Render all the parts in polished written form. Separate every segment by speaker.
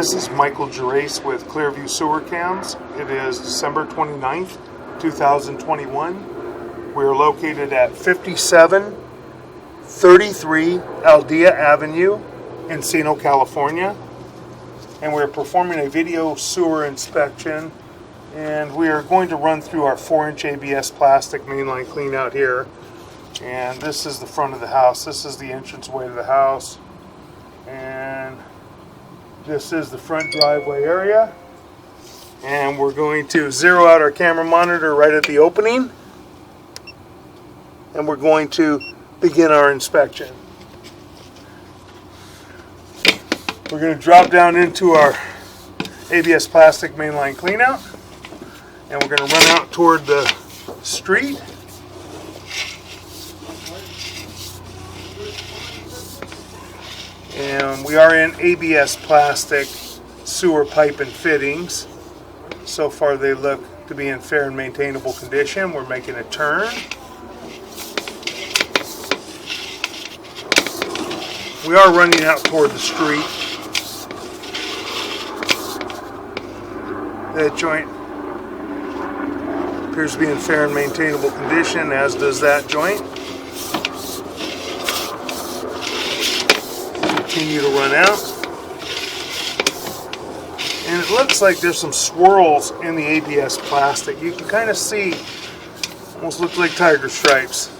Speaker 1: This is Michael Gerace with Clearview Sewer Cams. It is December 29th, 2021. We are located at 5733 Aldea Avenue, Encino, California. And we're performing a video sewer inspection. And we are going to run through our 4-inch ABS plastic mainline clean out here. And this is the front of the house. This is the entranceway to the house. And this is the front driveway area. And we're going to zero out our camera monitor right at the opening. And we're going to begin our inspection. We're going to drop down into our ABS plastic mainline cleanout. And we're going to run out toward the street. And we are in ABS plastic sewer pipe and fittings. So far they look to be in fair and maintainable condition. We're making a turn. We are running out toward the street. That joint appears to be in fair and maintainable condition, as does that joint. Continue to run out. And it looks like there's some swirls in the ABS plastic. You can kind of see, almost looks like tiger stripes.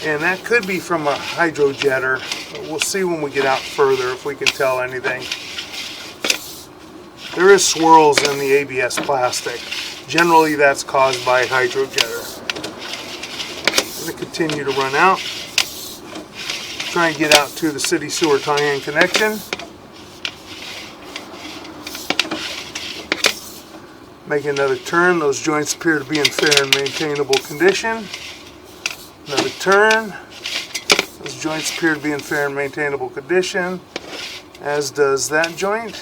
Speaker 1: And that could be from a hydro jetter. We'll see when we get out further if we can tell anything. There is swirls in the ABS plastic. Generally that's caused by hydro jetter. I'm going to continue to run out. Try and get out to the city sewer tie-in connection. Make another turn. Those joints appear to be in fair and maintainable condition. Another turn. Those joints appear to be in fair and maintainable condition, as does that joint.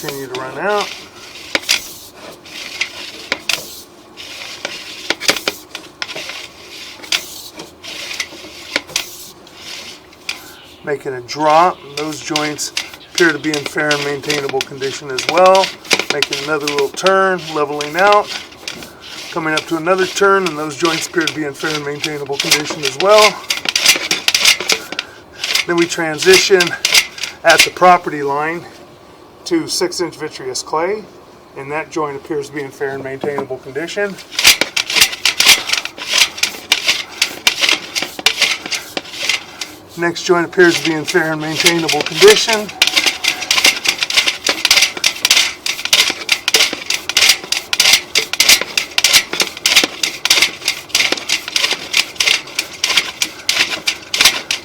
Speaker 1: Continue to run out. Making a drop. Those joints appear to be in fair and maintainable condition as well. Making another little turn, leveling out. Coming up to another turn, and those joints appear to be in fair and maintainable condition as well. Then we transition at the property line to 6-inch vitreous clay, and that joint appears to be in fair and maintainable condition. Next joint appears to be in fair and maintainable condition.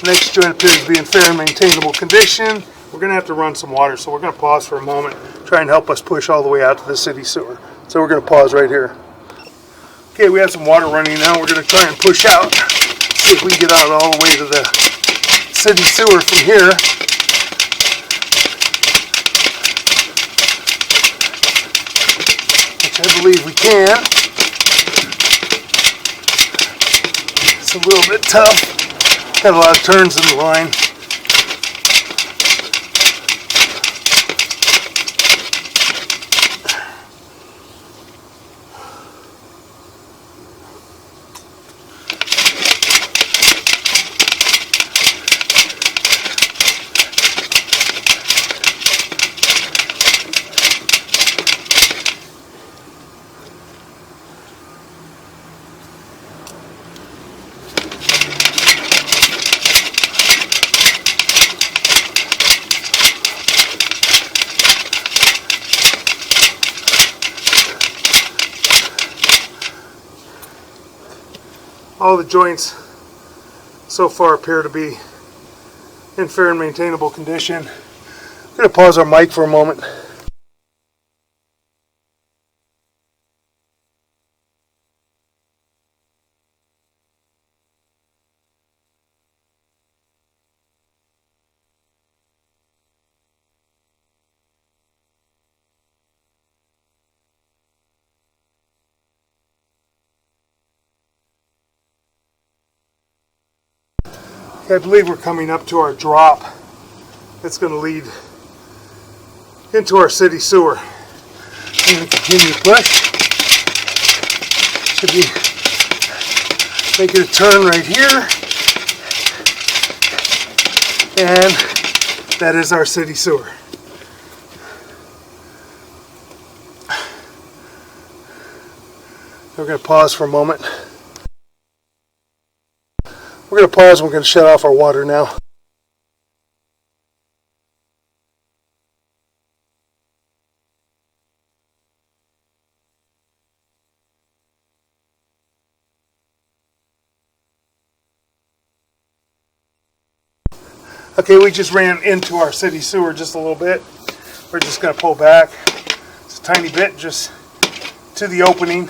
Speaker 1: Next joint appears to be in fair and maintainable condition. We're going to have to run some water, so we're going to pause for a moment, try and help us push all the way out to the city sewer. So we're going to pause right here. Okay, we have some water running now. We're going to try and push out, see if we can get out all the way to the city sewer from here. Which I believe we can. It's a little bit tough. Got a lot of turns in the line. All the joints so far appear to be in fair and maintainable condition. I'm going to pause our mic for a moment. I believe we're coming up to our drop that's going to lead into our city sewer. I'm going to continue to push. Should be making a turn right here. And that is our city sewer. We're going to pause for a moment. We're going to pause and we're going to shut off our water now. Okay, we just ran into our city sewer just a little bit. We're just going to pull back. It's a tiny bit just to the opening,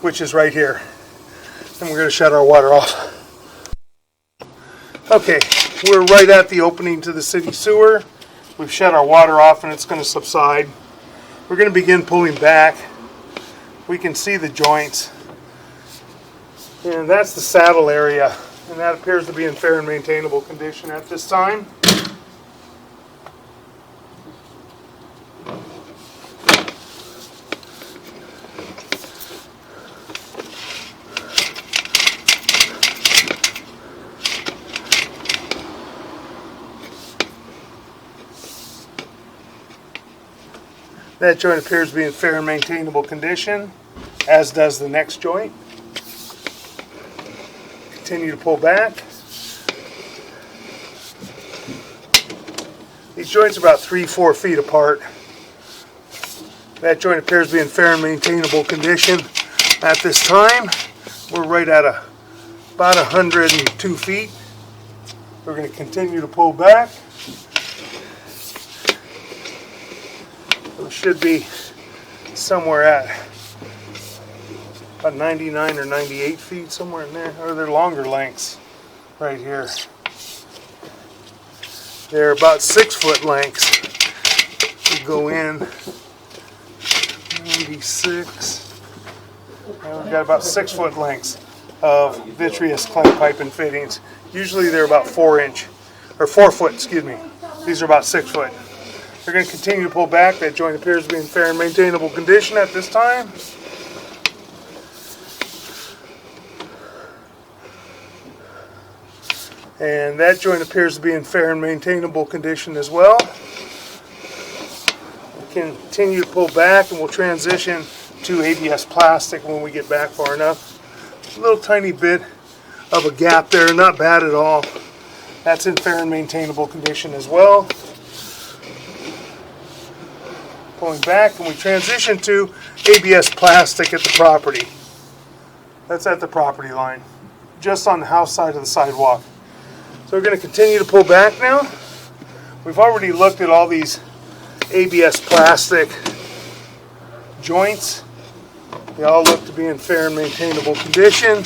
Speaker 1: which is right here. And we're going to shut our water off. Okay, we're right at the opening to the city sewer. We've shut our water off and it's going to subside. We're going to begin pulling back. We can see the joints. And that's the saddle area. And that appears to be in fair and maintainable condition at this time. That joint appears to be in fair and maintainable condition, as does the next joint. Continue to pull back. These joints are about 3-4 feet apart. That joint appears to be in fair and maintainable condition at this time. We're right at about 102 feet. We're going to continue to pull back. We should be somewhere at about 99 or 98 feet, somewhere in there. Or they're longer lengths right here. They're about 6 foot lengths. We go in 96. And we've got about 6 foot lengths of vitreous clay pipe and fittings. Usually they're about 4 foot, excuse me. These are about 6 foot. We're going to continue to pull back. That joint appears to be in fair and maintainable condition at this time. And that joint appears to be in fair and maintainable condition as well. We continue to pull back and we'll transition to ABS plastic when we get back far enough. A little tiny bit of a gap there, not bad at all. That's in fair and maintainable condition as well. Pulling back and we transition to ABS plastic at the property. That's at the property line, just on the house side of the sidewalk. So we're going to continue to pull back now. We've already looked at all these ABS plastic joints. They all look to be in fair and maintainable condition.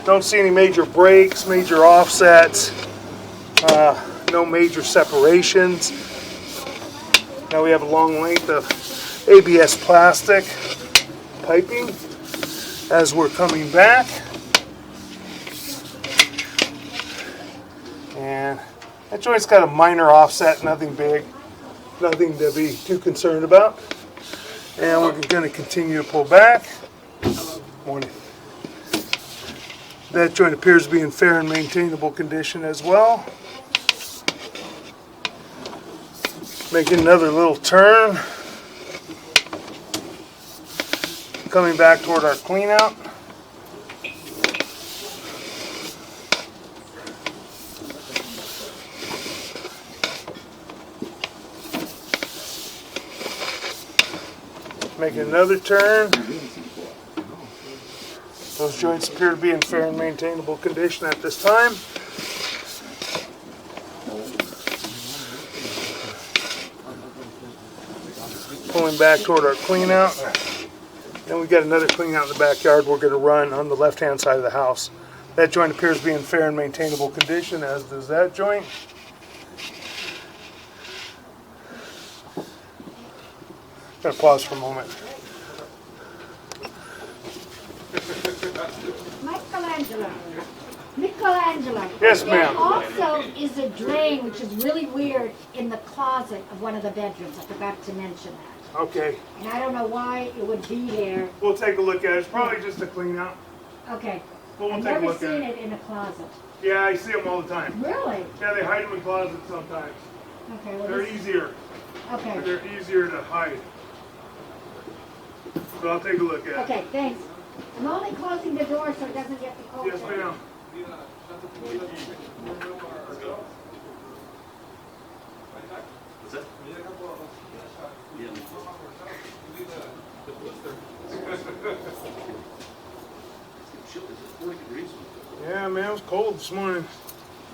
Speaker 1: Don't see any major breaks, major offsets. No major separations. Now we have a long length of ABS plastic piping as we're coming back. And that joint's got a minor offset, nothing big, nothing to be too concerned about. And we're going to continue to pull back. Morning. That joint appears to be in fair and maintainable condition as well. Making another little turn. Coming back toward our clean out. Making another turn. Those joints appear to be in fair and maintainable condition at this time. Pulling back toward our clean out. Then we've got another clean out in the backyard we're going to run on the left hand side of the house. That joint appears to be in fair and maintainable condition, as does that joint. I'm going to pause for a moment.
Speaker 2: Michelangelo.
Speaker 1: Yes,
Speaker 2: There
Speaker 1: ma'am.
Speaker 2: also is a drain, which is really weird, in the closet of one of the bedrooms. I forgot to mention that.
Speaker 1: Okay.
Speaker 2: And I don't know why it would be there.
Speaker 1: We'll take a look at it. It's probably just a clean out.
Speaker 2: Okay.
Speaker 1: But we'll
Speaker 2: I've
Speaker 1: take a
Speaker 2: never
Speaker 1: look at
Speaker 2: seen
Speaker 1: it.
Speaker 2: it in a closet.
Speaker 1: Yeah, I see them all the time.
Speaker 2: Really?
Speaker 1: Yeah, they hide them in closets sometimes.
Speaker 2: Okay. Well,
Speaker 1: They're
Speaker 2: this,
Speaker 1: easier.
Speaker 2: okay.
Speaker 1: They're easier to hide. So I'll take a look at it.
Speaker 2: Okay. Thanks. I'm only closing the door so it doesn't get the cold.
Speaker 1: Yes, ma'am.
Speaker 3: What's that? Yeah. It's 40 degrees.
Speaker 1: Yeah, man, it was cold this morning.
Speaker 3: The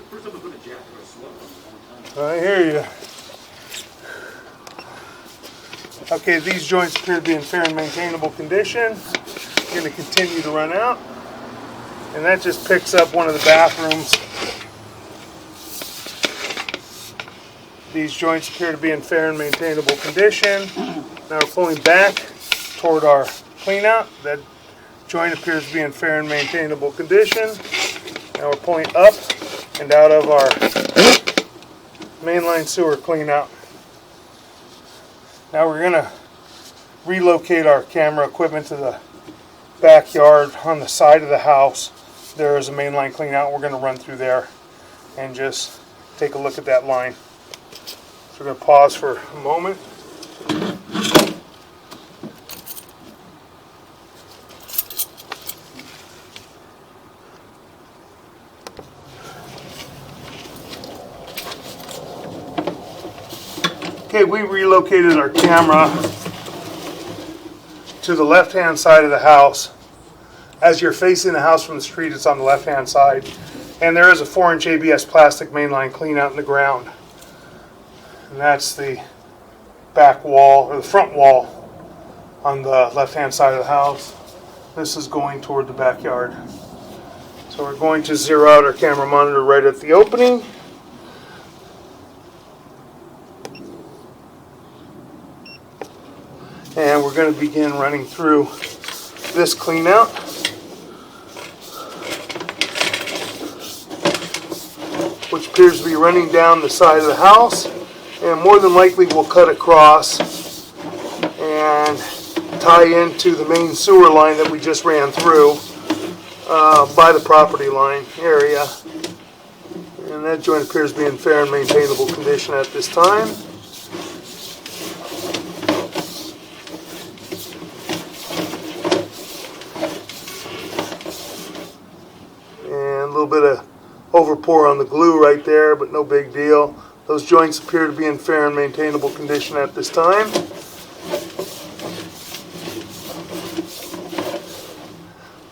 Speaker 3: first time I put a jacket or a sweater on a long time.
Speaker 1: I hear you. Okay, these joints appear to be in fair and maintainable condition. Going to continue to run out. And that just picks up one of the bathrooms. These joints appear to be in fair and maintainable condition. Now we're pulling back toward our clean out. That joint appears to be in fair and maintainable condition. Now we're pulling up and out of our mainline sewer clean out. Now we're going to relocate our camera equipment to the backyard on the side of the house. There is a mainline clean out. We're going to run through there and just take a look at that line. So we're going to pause for a moment. Okay, we relocated our camera to the left-hand side of the house. As you're facing the house from the street, it's on the left-hand side. And there is a 4-inch ABS plastic mainline clean out in the ground. And that's the back wall, or the front wall on the left-hand side of the house. This is going toward the backyard. So we're going to zero out our camera monitor right at the opening. And we're going to begin running through this clean out. Which appears to be running down the side of the house. And more than likely will cut across and tie into the main sewer line that we just ran through by the property line area. And that joint appears to be in fair and maintainable condition at this time. And a little bit of overpour on the glue right there, but no big deal. Those joints appear to be in fair and maintainable condition at this time.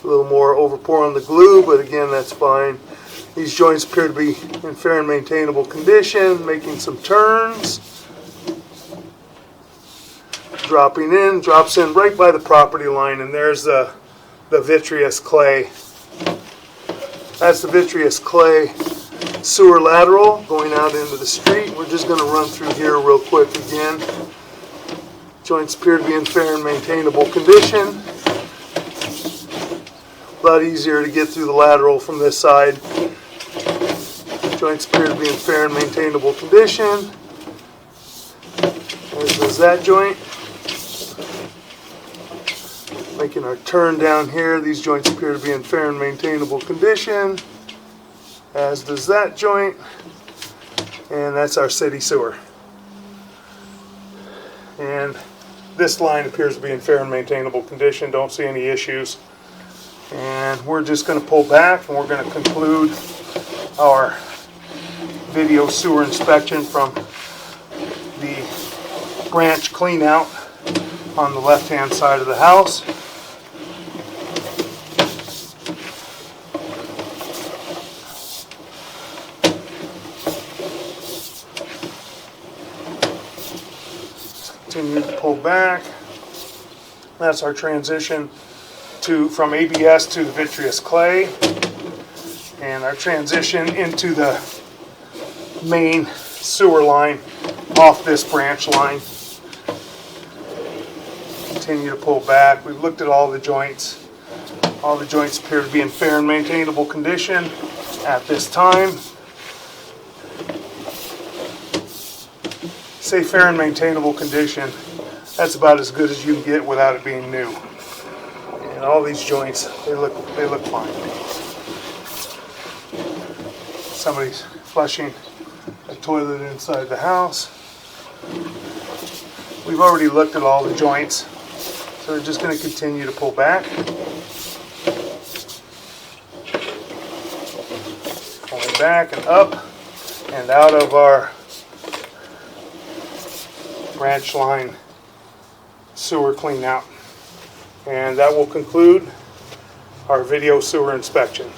Speaker 1: A little more overpour on the glue, but again, that's fine. These joints appear to be in fair and maintainable condition, making some turns. Drops in right by the property line, and there's the vitreous clay. That's the vitreous clay sewer lateral going out into the street. We're just going to run through here real quick again. Joints appear to be in fair and maintainable condition. A lot easier to get through the lateral from this side. Joints appear to be in fair and maintainable condition. As does that joint. Making our turn down here, these joints appear to be in fair and maintainable condition, as does that joint, and that's our city sewer. And this line appears to be in fair and maintainable condition, don't see any issues. And we're just going to pull back and we're going to conclude our video sewer inspection from the branch clean out on the left hand side of the house. Continue to pull back. That's our transition from ABS to the vitreous clay, and our transition into the main sewer line off this branch line. Continue to pull back. We've looked at all the joints. All the joints appear to be in fair and maintainable condition at this time. Say fair and maintainable condition, that's about as good as you can get without it being new. And all these joints, they look fine. Somebody's flushing a toilet inside the house. We've already looked at all the joints, so we're just going to continue to pull back. Pulling back and up and out of our branch line sewer clean out. And that will conclude our video sewer inspection.